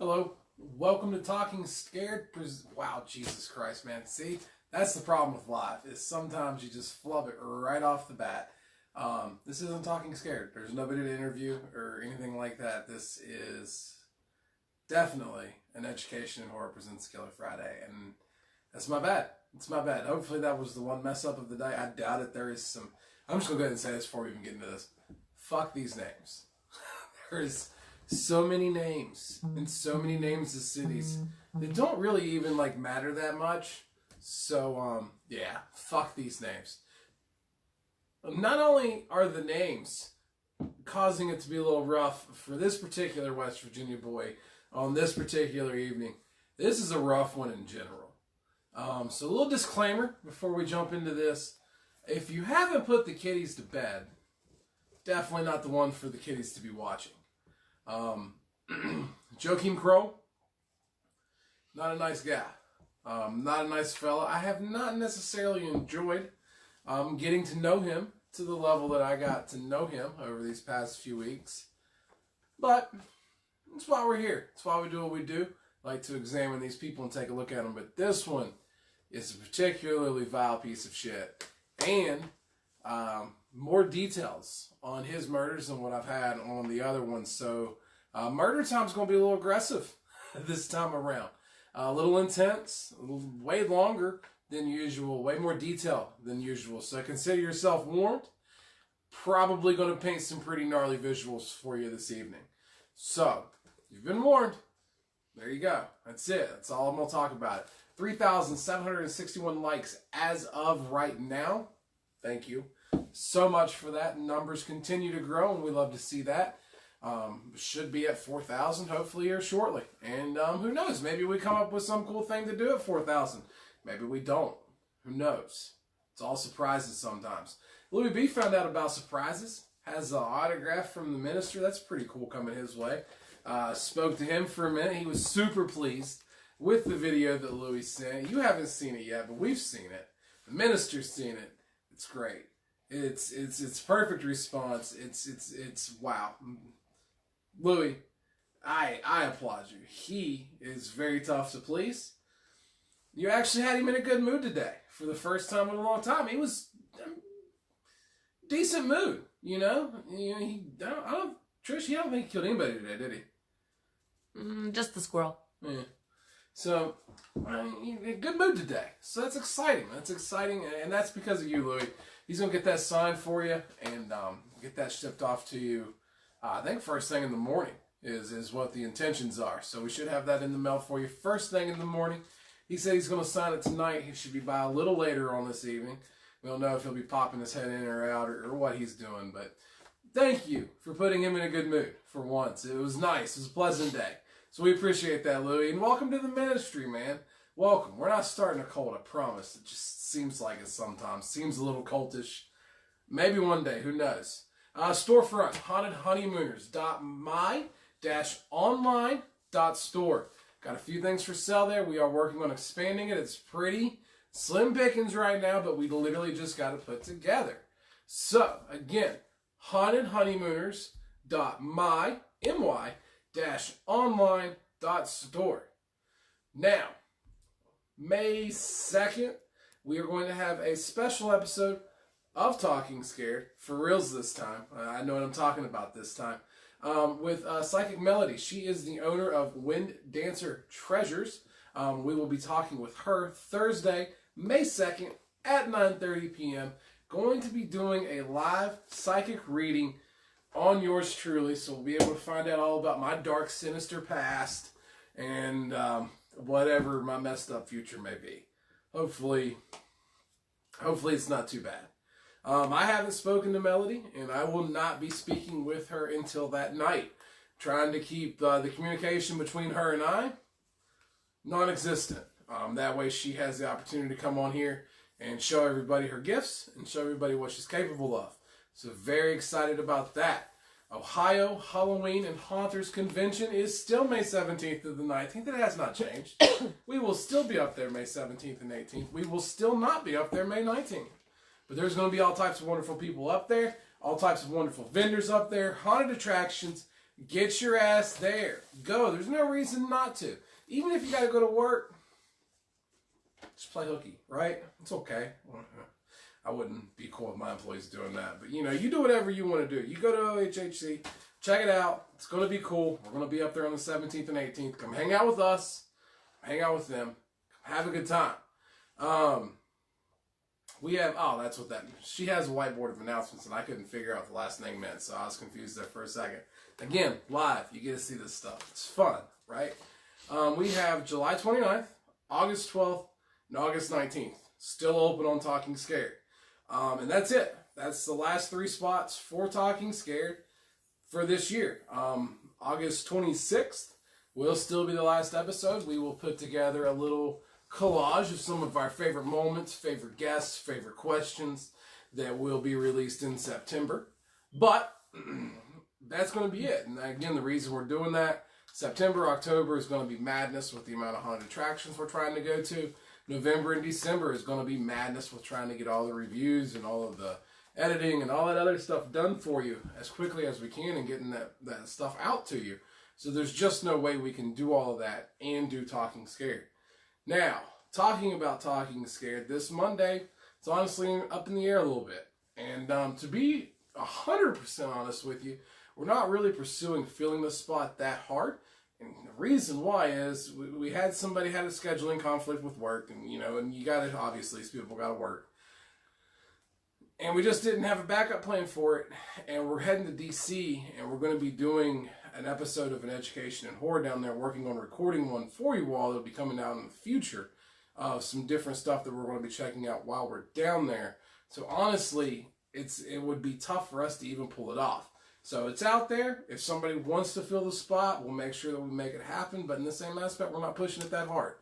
Hello, welcome to Talking Scared. Wow, Jesus Christ, man. See, that's the problem with live, is sometimes you just flub it right off the bat. This isn't Talking Scared. There's nobody to interview or anything like that. This is definitely an Education in Horror Presents Killer Friday, and that's my bad. It's my bad. Hopefully that was the one mess up of the day. I doubt it. There is some... I'm just going to go ahead and say this before we even get into this. Fuck these names. There's so many names and so many names of cities that don't really even matter that much. So yeah, fuck these names. Not only are the names causing it to be a little rough for this particular West Virginia boy on this particular evening, this is a rough one in general. So a little disclaimer before we jump into this. If you haven't put the kiddies to bed, definitely not the one for the kiddies to be watching. Joacham Kroll, not a nice guy. Not a nice fella. I have not necessarily enjoyed getting to know him to the level that I got to know him over these past few weeks. But that's why we're here. That's why we do what we do. Like to examine these people and take a look at them. But this one is a particularly vile piece of shit. And more details on his murders than what I've had on the other ones. So murder time's going to be a little aggressive this time around. A little intense, way longer than usual, way more detail than usual. So consider yourself warned. Probably going to paint some pretty gnarly visuals for you this evening. So, you've been warned. There you go. That's it. That's all I'm going to talk about. 3,761 likes as of right now. Thank you so much for that. Numbers continue to grow, and we love to see that. Should be at 4,000 hopefully here shortly. And who knows? Maybe we come up with some cool thing to do at 4,000. Maybe we don't. Who knows? It's all surprises sometimes. Louis B found out about surprises. Has an autograph from the minister. That's pretty cool coming his way. Spoke to him for a minute. He was super pleased with the video that Louis sent. You haven't seen it yet, but we've seen it. The minister's seen it. It's great. It's perfect response. It's wow. Louis, I applaud you. He is very tough to please. You actually had him in a good mood today for the first time in a long time. He was decent mood, you know. Trish, he don't think he killed anybody today, did he? Just the squirrel. Yeah. So, good mood today. So that's exciting. That's exciting, and that's because of you, Louis. He's gonna get that signed for you and get that shipped off to you. I think first thing in the morning is what the intentions are. So we should have that in the mail for you first thing in the morning. He said he's going to sign it tonight. He should be by a little later on this evening. We don't know if he'll be popping his head in or out or what he's doing. But thank you for putting him in a good mood for once. It was nice. It was a pleasant day. So we appreciate that, Louis. And welcome to the ministry, man. Welcome. We're not starting a cult, I promise. It just seems like it sometimes. Seems a little cultish. Maybe one day. Who knows? Storefront, honeymooners.my-online.store. Got a few things for sale there. We are working on expanding it. It's pretty slim pickings right now, but we literally just got to put together. So, again, honeymooners.my-online.store. Now, May 2nd, we are going to have a special episode of Talking Scared, for reals this time. I know what I'm talking about this time. With Psychic Melody. She is the owner of Wind Dancer Treasures. We will be talking with her Thursday, May 2nd at 9:30 p.m. Going to be doing a live psychic reading on yours truly. So we'll be able to find out all about my dark, sinister past and whatever my messed up future may be. Hopefully it's not too bad. I haven't spoken to Melody, and I will not be speaking with her until that night. Trying to keep the communication between her and I non-existent. That way she has the opportunity to come on here and show everybody her gifts and show everybody what she's capable of. So very excited about that. Ohio Halloween and Haunters Convention is still May 17th to the 19th. It has not changed. We will still be up there May 17th and 18th. We will still not be up there May 19th. But there's going to be all types of wonderful people up there, all types of wonderful vendors up there, haunted attractions, Get your ass there. Go. There's no reason not to. Even if you got to go to work, just play hooky, right? It's okay. I wouldn't be cool with my employees doing that. But, you know, you do whatever you want to do. You go to OHHC, check it out. It's going to be cool. We're going to be up there on the 17th and 18th. Come hang out with us. Hang out with them. Have a good time. We have, that's what that means. She has a whiteboard of announcements, and I couldn't figure out what the last thing meant, so I was confused there for a second. Again, live. You get to see this stuff. It's fun, right? We have July 29th, August 12th, and August 19th. Still open on Talking Scared. And that's it. That's the last 3 spots for Talking Scared for this year. August 26th will still be the last episode. We will put together a little collage of some of our favorite moments, favorite guests, favorite questions that will be released in September. But that's going to be it. And again, the reason we're doing that, September, October is going to be madness with the amount of haunted attractions we're trying to go to. November and December is going to be madness with trying to get all the reviews and all of the editing and all that other stuff done for you as quickly as we can and getting that stuff out to you. So there's just no way we can do all of that and do Talking Scared. Now, talking about Talking Scared, this Monday, it's honestly up in the air a little bit. And to be 100% honest with you, we're not really pursuing filling the spot that hard. And the reason why is we had somebody had a scheduling conflict with work. And, you know, and you got to, obviously, people got to work. And we just didn't have a backup plan for it. And we're heading to D.C. and we're going to be doing an episode of An Education in Horror down there, working on recording one for you all. It'll be coming out in the future of some different stuff that we're going to be checking out while we're down there. So honestly, it would be tough for us to even pull it off. So it's out there. If somebody wants to fill the spot, we'll make sure that we make it happen. But in the same aspect, we're not pushing it that hard.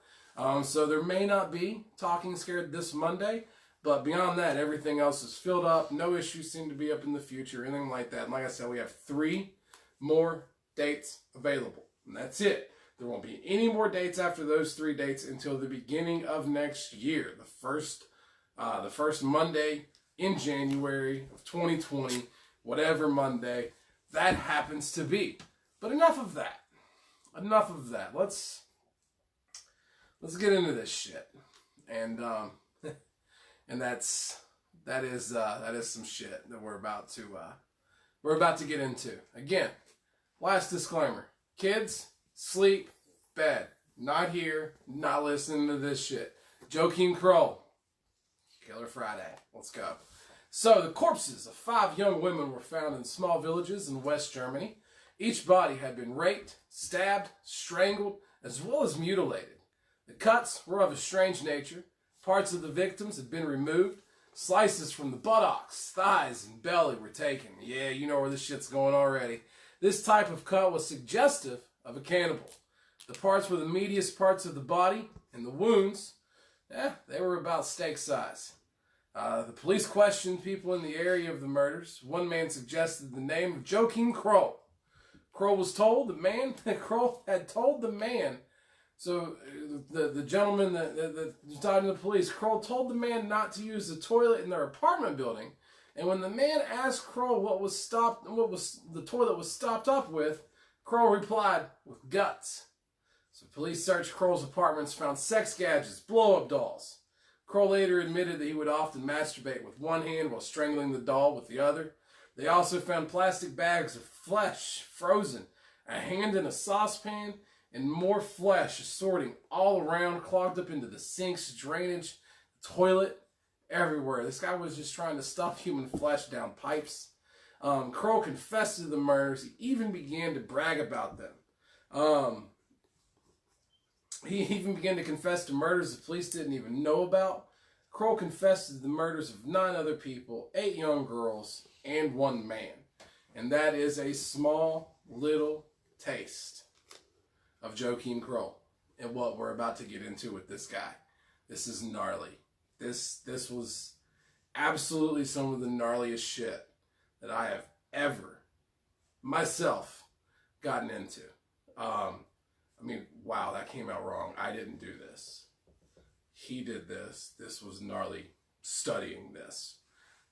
So there may not be Talking Scared this Monday. But beyond that, everything else is filled up. No issues seem to be up in the future, anything like that. And like I said, we have 3 more dates available. And that's it. There won't be any more dates after those 3 dates until the beginning of next year. The first Monday in January of 2020, whatever Monday that happens to be. But enough of that. Enough of that. Let's get into this shit. And and that is some shit that we're about to get into. Again, last disclaimer. Kids, sleep, bed. Not here, not listening to this shit. Joacham Kroll. Killer Friday. Let's go. So, the corpses of 5 young women were found in small villages in West Germany. Each body had been raped, stabbed, strangled, as well as mutilated. The cuts were of a strange nature. Parts of the victims had been removed. Slices from the buttocks, thighs, and belly were taken. Yeah, you know where this shit's going already. This type of cut was suggestive of a cannibal. The parts were the meatiest parts of the body, and the wounds, they were about steak size. The police questioned people in the area of the murders. One man suggested the name of Joacham Kroll. Kroll had told the man. So the gentleman that was talking to the police, Kroll told the man not to use the toilet in their apartment building. And when the man asked Kroll what the toilet was stopped up with, Kroll replied with guts. So police searched Kroll's apartments, found sex gadgets, blow-up dolls. Kroll later admitted that he would often masturbate with one hand while strangling the doll with the other. They also found plastic bags of flesh frozen, a hand in a saucepan, and more flesh assorting all around, clogged up into the sinks, drainage, toilet, everywhere. This guy was just trying to stuff human flesh down pipes. Kroll confessed to the murders. He even began to brag about them. He even began to confess to murders the police didn't even know about. Kroll confessed to the murders of 9 other people, 8 young girls, and 1 man. And that is a small little taste of Joacham Kroll and what we're about to get into with this guy. This is gnarly. This was absolutely some of the gnarliest shit that I have ever, myself, gotten into. Wow, that came out wrong. I didn't do this. He did this. This was gnarly studying this.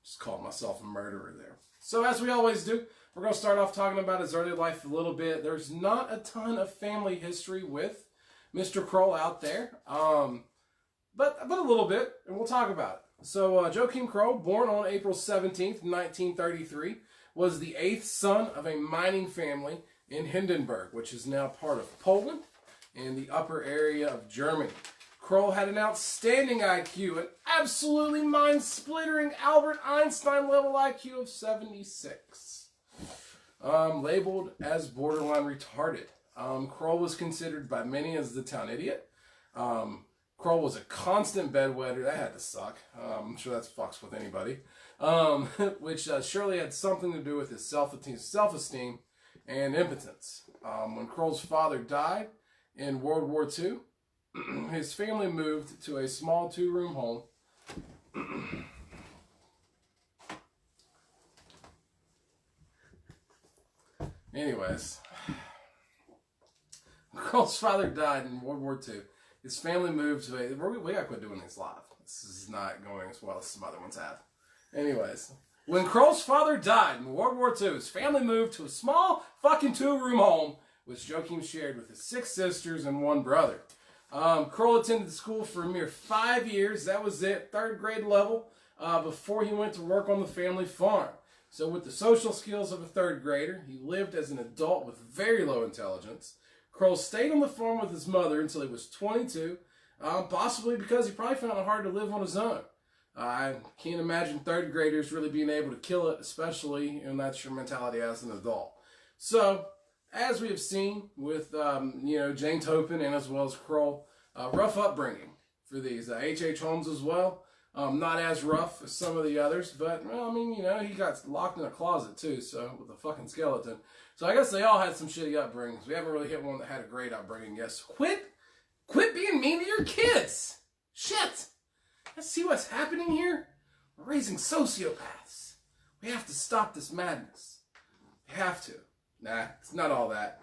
Just called myself a murderer there. So as we always do, we're going to start off talking about his early life a little bit. There's not a ton of family history with Mr. Kroll out there, but a little bit, and we'll talk about it. So Joacham Kroll, born on April 17th, 1933, was the 8th son of a mining family in Hindenburg, which is now part of Poland in the upper area of Germany. Kroll had an outstanding IQ, an absolutely mind-splittering Albert Einstein-level IQ of 76. Labeled as borderline retarded. Kroll was considered by many as the town idiot. Kroll was a constant bedwetter. That had to suck. I'm sure that fucks with anybody. Which surely had something to do with his self-esteem and impotence. When Kroll's father died in World War II, his family moved to a small 2-room home. Anyways, Kroll's father died in World War II. His family moved to a... We gotta quit doing these live. This is not going as well as some other ones have. Anyways, when Kroll's father died in World War II, his family moved to a small fucking 2-room home, which Joachim shared with his 6 sisters and 1 brother. Kroll attended school for a mere 5 years. That was it, 3rd grade level, before he went to work on the family farm. So with the social skills of a 3rd grader, he lived as an adult with very low intelligence. Kroll stayed on the farm with his mother until he was 22, possibly because he probably found it hard to live on his own. I can't imagine 3rd graders really being able to kill it, especially when that's your mentality as an adult. So, as we have seen with, Jane Topin and as well as Kroll, rough upbringing for these. H.H. Holmes as well. Not as rough as some of the others, but, well, I mean, he got locked in a closet too, so, with a fucking skeleton. So I guess they all had some shitty upbringings. We haven't really hit one that had a great upbringing yet. So quit being mean to your kids. Shit. Let's see what's happening here. We're raising sociopaths. We have to stop this madness. We have to. Nah, it's not all that.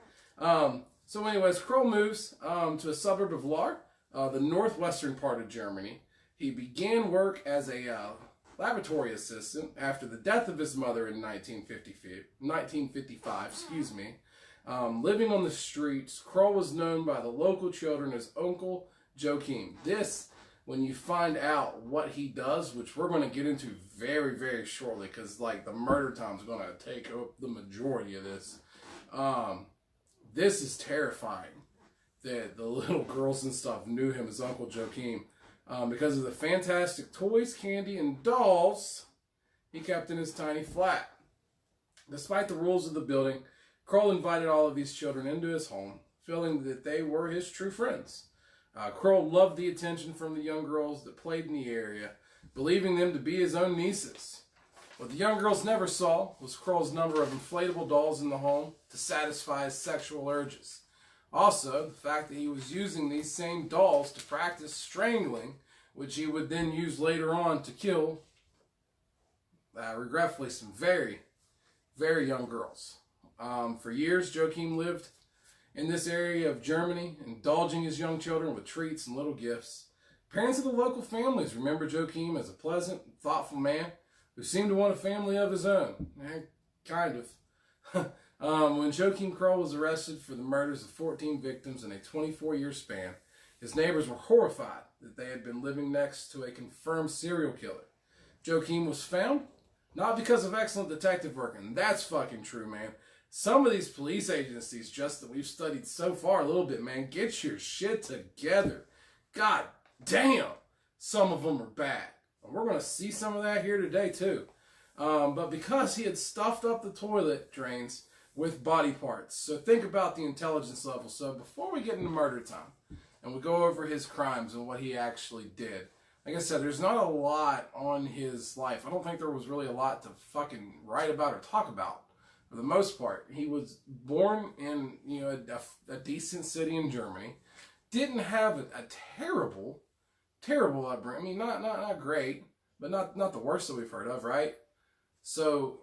So anyways, Kroll moves to a suburb of Lahr, the northwestern part of Germany. He began work as a laboratory assistant after the death of his mother in 1955. Living on the streets, Kroll was known by the local children as Uncle Joachim. This, when you find out what he does, which we're going to get into very, very shortly, because the murder time's going to take up the majority of this. This is terrifying that the little girls and stuff knew him as Uncle Joachim because of the fantastic toys, candy, and dolls he kept in his tiny flat. Despite the rules of the building, Kroll invited all of these children into his home, feeling that they were his true friends. Kroll loved the attention from the young girls that played in the area, believing them to be his own nieces. What the young girls never saw was Kroll's number of inflatable dolls in the home to satisfy his sexual urges. Also, the fact that he was using these same dolls to practice strangling, which he would then use later on to kill, regretfully, some very, very young girls. For years, Joachim lived in this area of Germany, indulging his young children with treats and little gifts. Parents of the local families remember Joachim as a pleasant, thoughtful man who seemed to want a family of his own. Kind of. When Joachim Kroll was arrested for the murders of 14 victims in a 24-year span, his neighbors were horrified that they had been living next to a confirmed serial killer. Joachim was found, not because of excellent detective work, and that's fucking true, man. Some of these police agencies, just that we've studied so far a little bit, man, get your shit together. God damn, some of them are bad. And we're going to see some of that here today, too. But because he had stuffed up the toilet drains with body parts. So think about the intelligence level. So before we get into murder time, and we go over his crimes and what he actually did, like I said, there's not a lot on his life. I don't think there was really a lot to fucking write about or talk about. For the most part, he was born in a decent city in Germany. Didn't have a terrible upbringing. I mean, not great, but not the worst that we've heard of, right? So,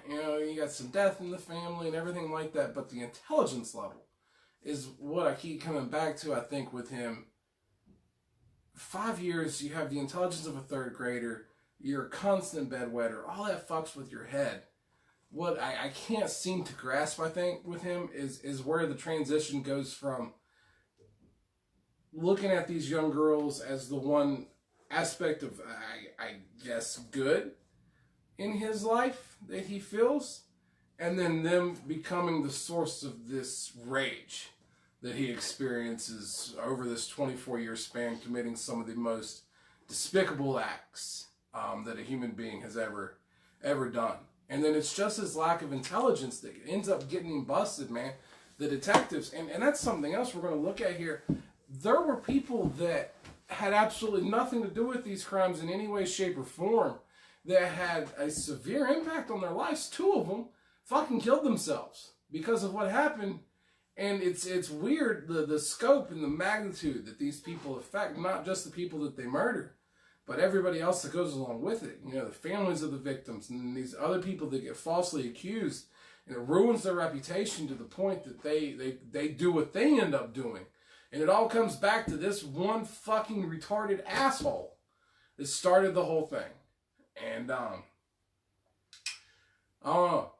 you got some death in the family and everything like that, but the intelligence level is what I keep coming back to, I think, with him. 5 years, you have the intelligence of a 3rd grader, you're a constant bedwetter. All that fucks with your head. What I can't seem to grasp, I think, with him is where the transition goes from looking at these young girls as the one aspect of, I guess, good in his life that he feels, and then them becoming the source of this rage that he experiences over this 24-year span, committing some of the most despicable acts that a human being has ever done. And then it's just his lack of intelligence that ends up getting him busted, man. The detectives, and that's something else we're going to look at here. There were people that had absolutely nothing to do with these crimes in any way, shape, or form that had a severe impact on their lives. 2 of them fucking killed themselves because of what happened. And it's weird, the scope and the magnitude that these people affect, not just the people that they murder, but everybody else that goes along with it. You know, the families of the victims and these other people that get falsely accused. And it ruins their reputation to the point that they do what they end up doing. And it all comes back to this one fucking retarded asshole that started the whole thing. And, I don't know.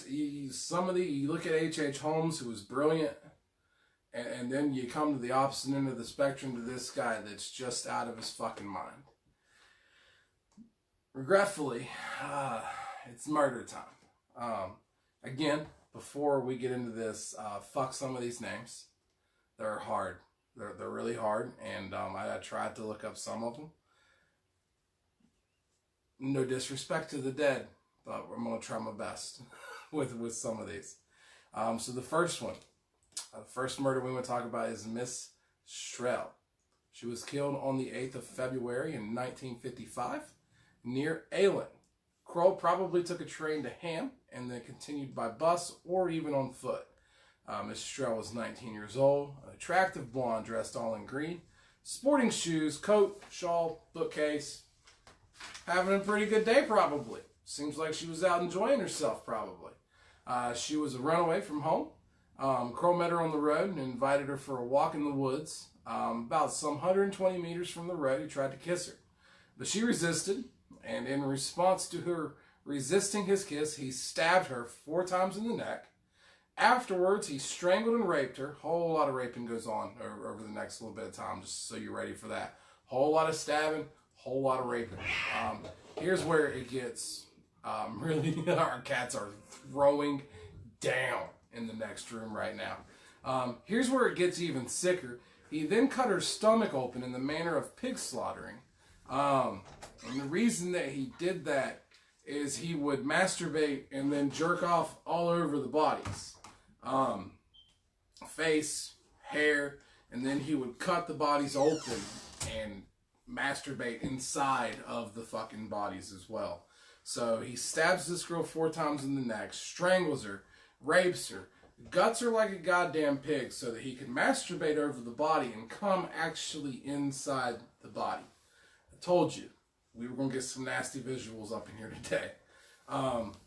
You look at H.H. Holmes, who was brilliant, and then you come to the opposite end of the spectrum to this guy that's just out of his fucking mind. Regretfully, it's murder time. Again, before we get into this, fuck some of these names. They're hard. They're really hard, and I tried to look up some of them. No disrespect to the dead, but I'm going to try my best with some of these. So the first one, the first murder we want to talk about is Miss Shrell. She was killed on the 8th of February in 1955 near Aylen. Kroll probably took a train to Ham and then continued by bus or even on foot. Miss Shrell was 19 years old, an attractive blonde dressed all in green, sporting shoes, coat, shawl, bookcase, having a pretty good day probably. Seems like she was out enjoying herself probably. She was a runaway from home. Kroll met her on the road and invited her for a walk in the woods. About some 120 meters from the road, he tried to kiss her. But she resisted, and in response to her resisting his kiss, he stabbed her 4 times in the neck. Afterwards, he strangled and raped her. Whole lot of raping goes on over the next little bit of time, just so you're ready for that. Whole lot of stabbing, whole lot of raping. Here's where it gets really, our cats are throwing down in the next room right now. Here's where it gets even sicker. He then cut her stomach open in the manner of pig slaughtering. And the reason that he did that is he would masturbate and then jerk off all over the bodies. Face, hair, and then he would cut the bodies open and masturbate inside of the fucking bodies as well. So he stabs this girl 4 times in the neck, strangles her, rapes her, guts her like a goddamn pig so that he can masturbate over the body and come actually inside the body. I told you, we were going to get some nasty visuals up in here today.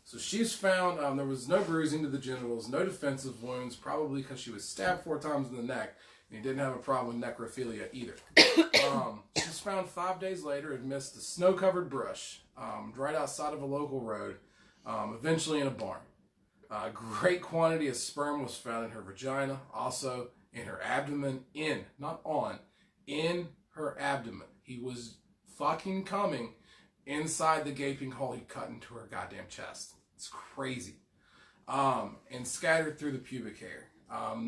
So she's found, there was no bruising to the genitals, no defensive wounds, probably because she was stabbed 4 times in the neck, and he didn't have a problem with necrophilia either. She's found 5 days later amidst a snow-covered brush, right outside of a local road, eventually in a barn. A great quantity of sperm was found in her vagina, also in her abdomen, not on, in her abdomen. He was fucking coming inside the gaping hole he cut into her goddamn chest. It's crazy. And scattered through the pubic hair.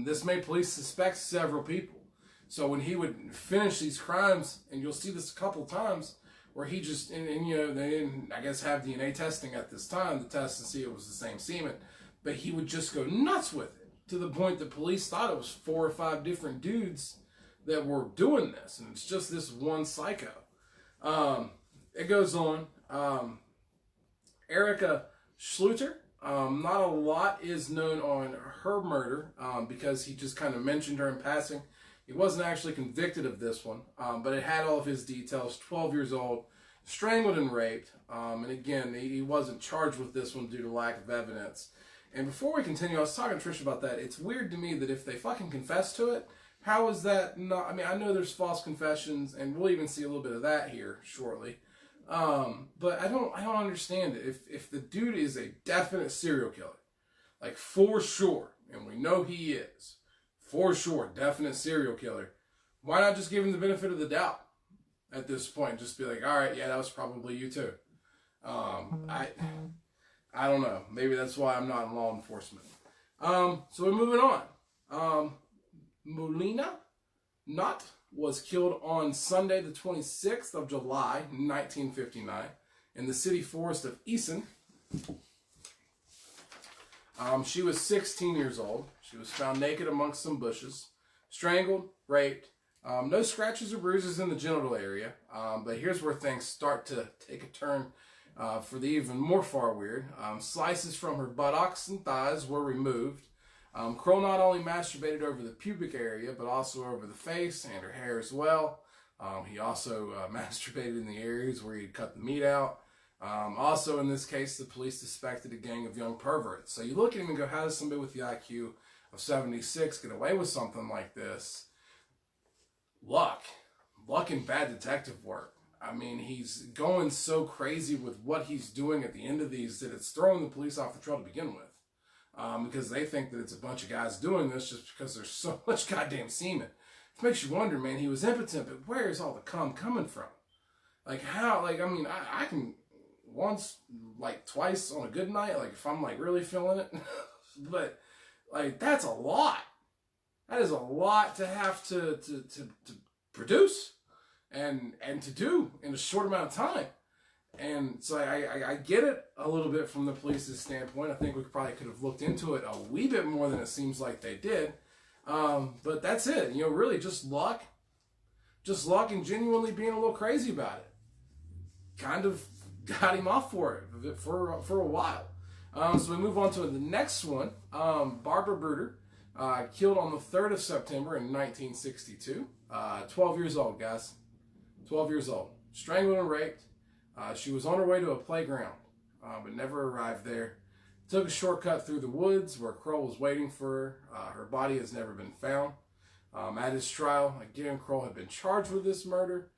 This made police suspect several people. So when he would finish these crimes, and you'll see this a couple times, where he just, and you know, they didn't, I guess, have DNA testing at this time to test and see it was the same semen, but he would just go nuts with it, to the point that police thought it was 4 or 5 different dudes that were doing this, and it's just this one psycho. It goes on. Erica Schluter, not a lot is known on her murder, because he just kind of mentioned her in passing. He wasn't actually convicted of this one, but it had all of his details. 12 years old, strangled and raped. And again, he wasn't charged with this one due to lack of evidence. And before we continue, I was talking to Trish about that. It's weird to me that if they fucking confess to it, how is that not... I mean, I know there's false confessions, and we'll even see a little bit of that here shortly. But I don't understand it. If the dude is a definite serial killer, like for sure, and we know he is, for sure, definite serial killer, why not just give him the benefit of the doubt at this point? Just be like, all right, yeah, that was probably you too. I don't know. Maybe that's why I'm not in law enforcement. So we're moving on. Molina Knott was killed on Sunday, the 26th of July, 1959, in the city forest of Eason. She was 16 years old. She was found naked amongst some bushes, strangled, raped. No scratches or bruises in the genital area. But here's where things start to take a turn for the even more far weird. Slices from her buttocks and thighs were removed. Kroll not only masturbated over the pubic area, but also over the face and her hair as well. He also masturbated in the areas where he'd cut the meat out. Also, in this case, the police suspected a gang of young perverts. So you look at him and go, how does somebody with the IQ of 76 get away with something like this? Luck and bad detective work. I mean, he's going so crazy with what he's doing at the end of these that it's throwing the police off the trail to begin with. Because they think that it's a bunch of guys doing this just because there's so much goddamn semen. It makes you wonder, man, he was impotent, but where is all the cum coming from? Like, how, like, I mean, I can once, like, twice on a good night, like, if I'm, like, really feeling it. But, like, that's a lot. That is a lot to have to produce and to do in a short amount of time. And so I get it a little bit from the police's standpoint. I think we probably could have looked into it a wee bit more than it seems like they did. But that's it. You know, really just luck. Just luck and genuinely being a little crazy about it. Kind of got him off for it for a while. So we move on to the next one. Barbara Bruder, killed on the 3rd of September in 1962. 12 years old, guys. 12 years old. Strangled and raped. She was on her way to a playground, but never arrived there. Took a shortcut through the woods where Kroll was waiting for her. Her body has never been found. At his trial, again, Kroll had been charged with this murder.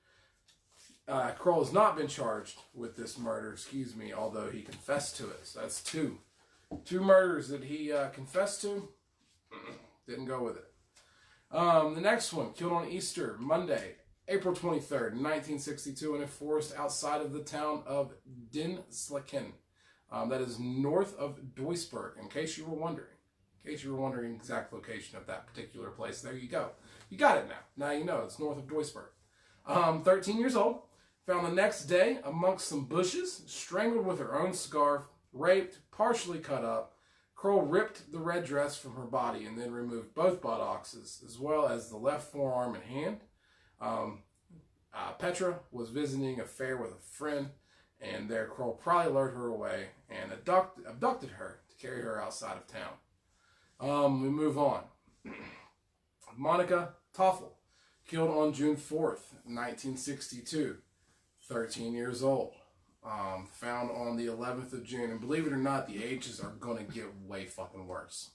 Kroll has not been charged with this murder, although he confessed to it. So that's two murders that he confessed to. Didn't go with it. The next one, killed on Easter Monday, April 23rd, 1962, in a forest outside of the town of Dinslaken. That is north of Duisburg, in case you were wondering. In case you were wondering the exact location of that particular place, there you go. You got it now. Now you know it's north of Duisburg. 13 years old, found the next day amongst some bushes, strangled with her own scarf, raped, partially cut up. Kroll ripped the red dress from her body and then removed both buttocks, as well as the left forearm and hand. Petra was visiting a fair with a friend, and there Kroll probably lured her away and abducted her to carry her outside of town. We move on. Monica Toffel, killed on June 4th, 1962, 13 years old. Found on the 11th of June, and believe it or not, the ages are going to get way fucking worse.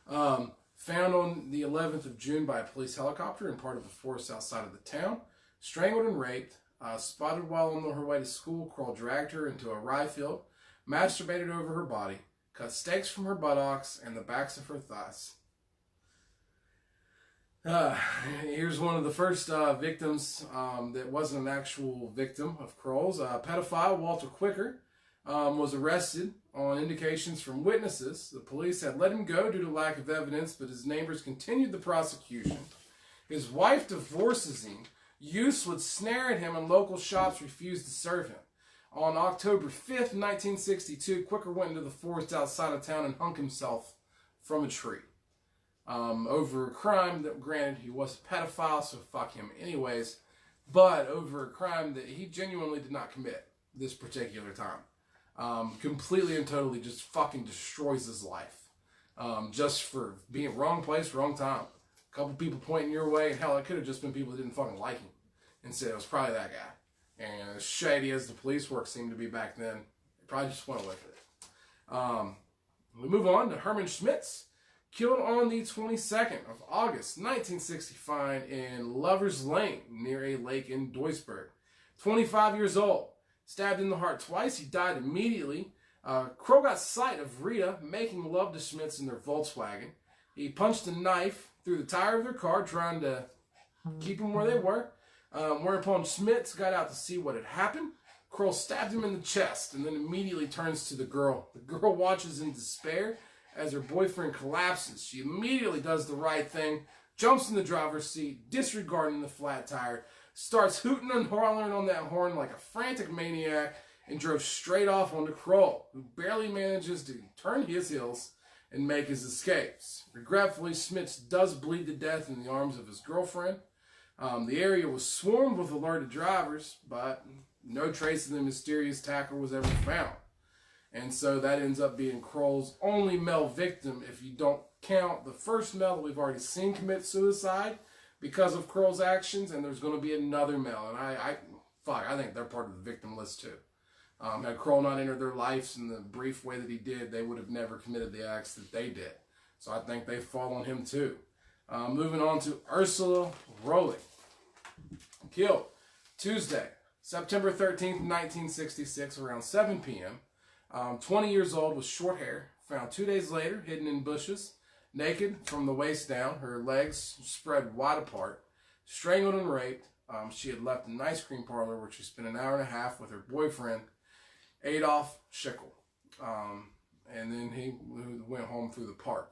Found on the 11th of June by a police helicopter in part of the forest outside of the town. Strangled and raped. Spotted while on her way to school, Kroll dragged her into a rye field, masturbated over her body, cut steaks from her buttocks and the backs of her thighs. Here's one of the first victims that wasn't an actual victim of Kroll's. Pedophile Walter Quicker was arrested on indications from witnesses. The police had let him go due to lack of evidence, but his neighbors continued the prosecution. His wife divorces him. Youths would snare at him, and local shops refused to serve him. On October 5th, 1962, Quicker went into the forest outside of town and hung himself from a tree. Over a crime that, granted, he was a pedophile, so fuck him anyways, but over a crime that he genuinely did not commit this particular time. Completely and totally just fucking destroys his life. Just for being wrong place, wrong time. A couple people pointing your way, and hell, it could have just been people that didn't fucking like him. And said it was probably that guy. And as shady as the police work seemed to be back then, they probably just went away with it. We move on to Herman Schmitz, killed on the 22nd of August, 1965 in Lover's Lane, near a lake in Duisburg. 25 years old. Stabbed in the heart twice, he died immediately. Kroll got sight of Rita making love to Schmitz in their Volkswagen. He punched a knife through the tire of their car, trying to keep them where they were. Whereupon Schmitz got out to see what had happened. Kroll stabbed him in the chest and then immediately turns to the girl. The girl watches in despair as her boyfriend collapses. She immediately does the right thing, jumps in the driver's seat, disregarding the flat tire, starts hooting and hollering on that horn like a frantic maniac, and drove straight off onto Kroll, who barely manages to turn his heels and make his escapes. Regretfully, Schmitz does bleed to death in the arms of his girlfriend. The area was swarmed with alerted drivers, but no trace of the mysterious attacker was ever found. And so that ends up being Kroll's only male victim, if you don't count the first male that we've already seen commit suicide because of Kroll's actions, and there's going to be another male. And I think they're part of the victim list too. Had Kroll not entered their lives in the brief way that he did, they would have never committed the acts that they did. So I think they fall on him too. Moving on to Ursula Rowley. Killed Tuesday, September 13th, 1966, around 7 p.m. 20 years old with short hair. Found 2 days later, hidden in bushes, naked from the waist down, her legs spread wide apart, strangled and raped. She had left an ice cream parlor where she spent an hour and a half with her boyfriend, Adolf Schickel. And then he went home through the park.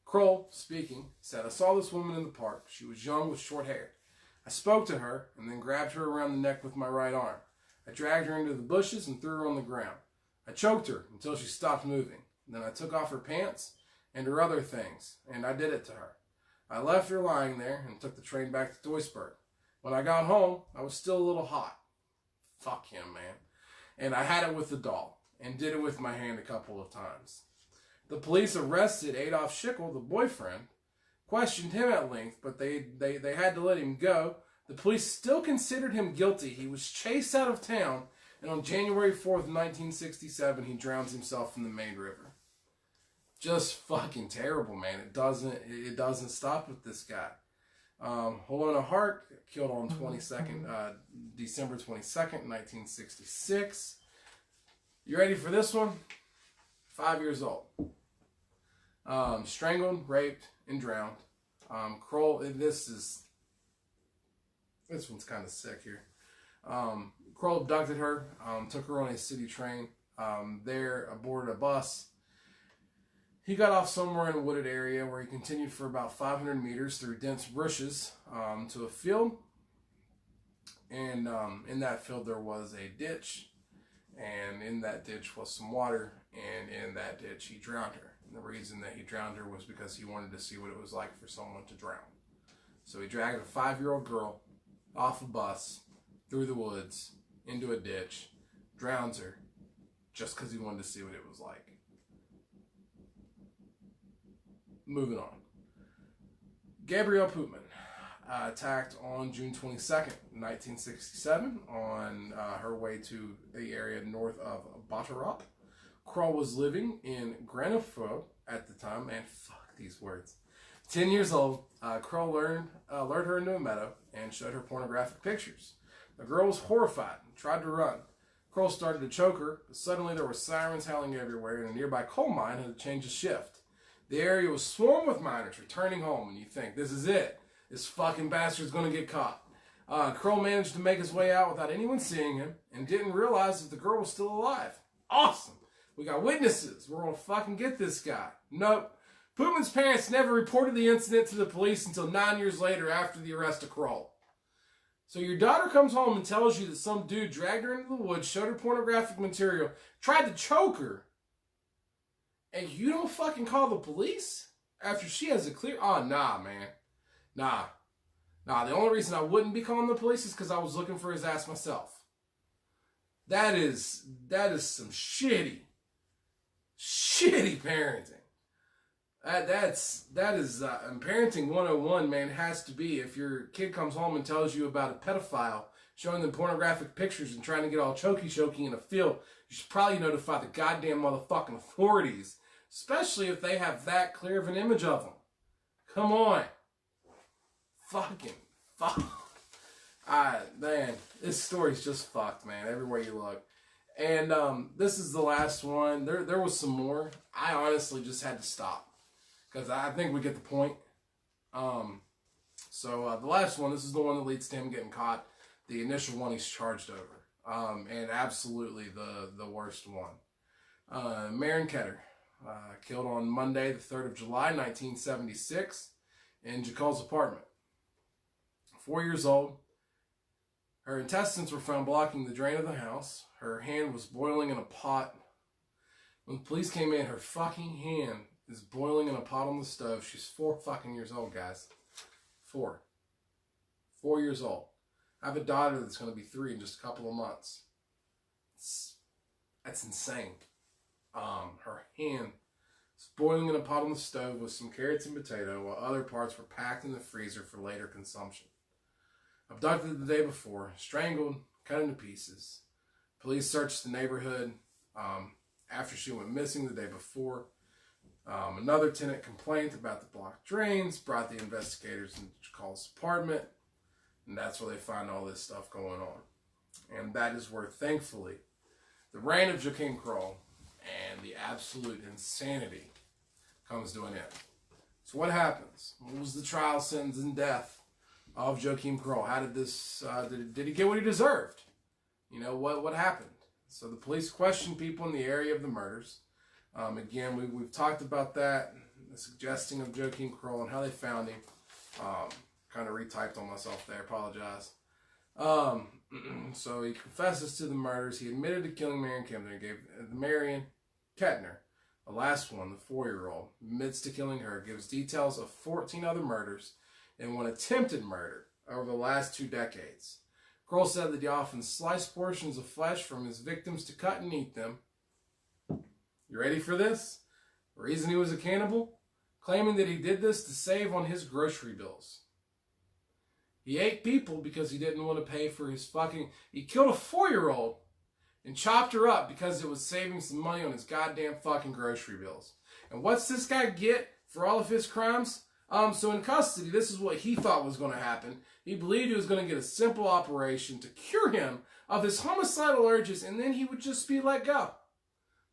Kroll, speaking, said, "I saw this woman in the park. She was young with short hair. I spoke to her and then grabbed her around the neck with my right arm. I dragged her into the bushes and threw her on the ground. I choked her until she stopped moving. Then I took off her pants and her other things, and I did it to her. I left her lying there and took the train back to Duisburg. When I got home, I was still a little hot." Fuck him, man. "And I had it with the doll and did it with my hand a couple of times." The police arrested Adolf Schickel, the boyfriend, questioned him at length, but they had to let him go. The police still considered him guilty. He was chased out of town, and on January 4th, 1967, he drowns himself in the Main River. Just fucking terrible, man. It doesn't stop with this guy. Helena Hart, killed on December 22nd, 1966. You ready for this one? 5 years old. Strangled, raped, and drowned. Kroll, this one's kind of sick here. Kroll abducted her, took her on a city train, there aboard a bus. He got off somewhere in a wooded area where he continued for about 500 meters through dense bushes to a field. And in that field there was a ditch, and in that ditch was some water, and in that ditch he drowned her. And the reason that he drowned her was because he wanted to see what it was like for someone to drown. So he dragged a 5-year-old girl off a bus, through the woods, into a ditch, drowns her, just because he wanted to see what it was like. Moving on. Gabrielle Putman, attacked on June 22nd, 1967, on her way to the area north of Bottrop. Kroll was living in Grenefroid at the time, and fuck these words. 10 years old, Kroll lured her into a meadow and showed her pornographic pictures. The girl was horrified and tried to run. Kroll started to choke her, but suddenly there were sirens howling everywhere, and a nearby coal mine had to change a shift. The area was swarmed with miners returning home, and you think, this is it. This fucking bastard's going to get caught. Kroll managed to make his way out without anyone seeing him, and didn't realize that the girl was still alive. Awesome. We got witnesses. We're going to fucking get this guy. Nope. Putman's parents never reported the incident to the police until 9 years later after the arrest of Kroll. So your daughter comes home and tells you that some dude dragged her into the woods, showed her pornographic material, tried to choke her, and you don't fucking call the police after she has a clear... Oh, nah, man. Nah. The only reason I wouldn't be calling the police is because I was looking for his ass myself. That is some shitty parenting. That is parenting 101, man. It has to be. If your kid comes home and tells you about a pedophile, showing them pornographic pictures and trying to get all choky in a field, you should probably notify the goddamn motherfucking authorities, especially if they have that clear of an image of them. Come on. Fuck. Man, this story's just fucked, man, everywhere you look. And this is the last one. There was some more. I honestly just had to stop because I think we get the point. So the last one, this is the one that leads to him getting caught. The initial one he's charged over. And absolutely the worst one. Marion Ketter, killed on Monday, the 3rd of July, 1976, in Jekyll's apartment. 4 years old. Her intestines were found blocking the drain of the house. Her hand was boiling in a pot. When the police came in, her fucking hand is boiling in a pot on the stove. She's 4 fucking years old, guys. 4. 4 years old. I have a daughter that's going to be 3 in just a couple of months. That's insane. Her hand is boiling in a pot on the stove with some carrots and potato, while other parts were packed in the freezer for later consumption. Abducted the day before, strangled, cut into pieces. Police searched the neighborhood after she went missing the day before. Another tenant complained about the blocked drains, brought the investigators into Kroll's apartment, and that's where they find all this stuff going on. And that is where, thankfully, the reign of Joacham Kroll and the absolute insanity comes to an end. So what happens? What was the trial, sentence, and death of Joacham Kroll? How did this, did he get what he deserved? You know, what happened? So the police questioned people in the area of the murders. Again, we've talked about that, the suggesting of Joacham Kroll and how they found him. Kind of retyped on myself there, apologize. So he confesses to the murders. He admitted to killing Marion Kettner. He gave Marion Kettner, the last one, the 4-year-old, admits to killing her, gives details of 14 other murders and 1 attempted murder over the last 2 decades. Kroll said that he often sliced portions of flesh from his victims to cut and eat them. You ready for this? The reason he was a cannibal? Claiming that he did this to save on his grocery bills. He ate people because he didn't want to pay for his fucking... He killed a 4-year-old and chopped her up because it was saving some money on his goddamn fucking grocery bills. And what's this guy get for all of his crimes? So in custody, this is what he thought was going to happen. He believed he was going to get a simple operation to cure him of his homicidal urges, and then he would just be let go.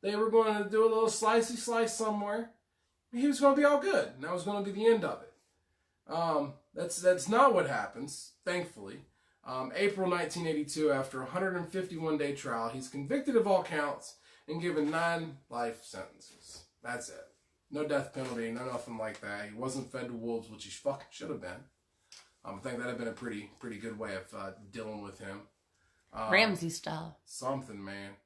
They were going to do a little slicey slice somewhere. He was going to be all good, and that was going to be the end of it. That's not what happens, thankfully. April 1982, after a 151-day trial, he's convicted of all counts and given 9 life sentences. That's it. No death penalty, no nothing like that. He wasn't fed to wolves, which he fucking should have been. I think that would have been a pretty good way of dealing with him. Ramsey style. Something, man.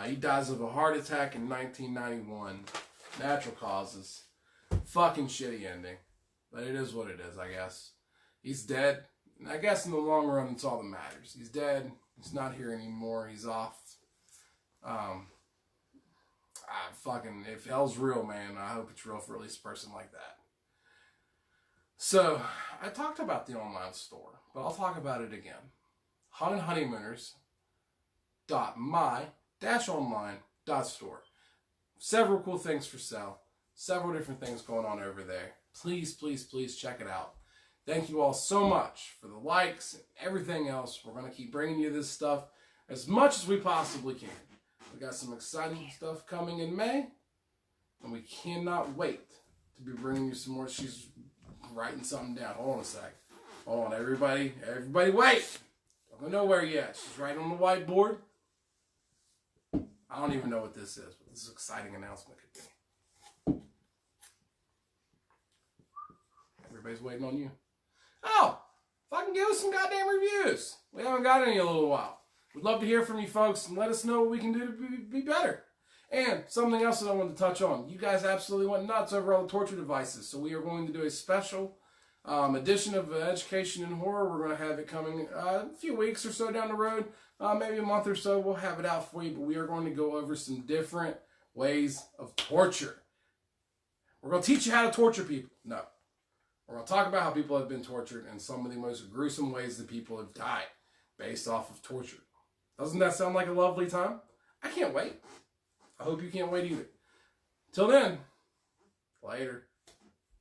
He dies of a heart attack in 1991. Natural causes. Fucking shitty ending. But it is what it is, I guess. He's dead. And I guess in the long run, it's all that matters. He's dead. He's not here anymore. He's off. If hell's real, man, I hope it's real for at least a person like that. So, I talked about the online store, but I'll talk about it again. Honeymooners.my-online.store. Several cool things for sale. Several different things going on over there. Please, please, please check it out. Thank you all so much for the likes and everything else. We're going to keep bringing you this stuff as much as we possibly can. We got some exciting stuff coming in May, and we cannot wait to be bringing you some more. She's writing something down. Hold on a sec. Hold on, everybody. Everybody wait. Don't go nowhere yet. She's writing on the whiteboard. I don't even know what this is, but this is an exciting announcement could be. Everybody's waiting on you. Oh, fucking give us some goddamn reviews. We haven't got any in a little while. We'd love to hear from you folks and let us know what we can do to be better. And something else that I wanted to touch on. You guys absolutely went nuts over all the torture devices. So we are going to do a special edition of Education in Horror. We're going to have it coming a few weeks or so down the road. Maybe a month or so. We'll have it out for you. But we are going to go over some different ways of torture. We're going to teach you how to torture people. No. We're going to talk about how people have been tortured and some of the most gruesome ways that people have died based off of torture. Doesn't that sound like a lovely time? I can't wait. I hope you can't wait either. Till then, later.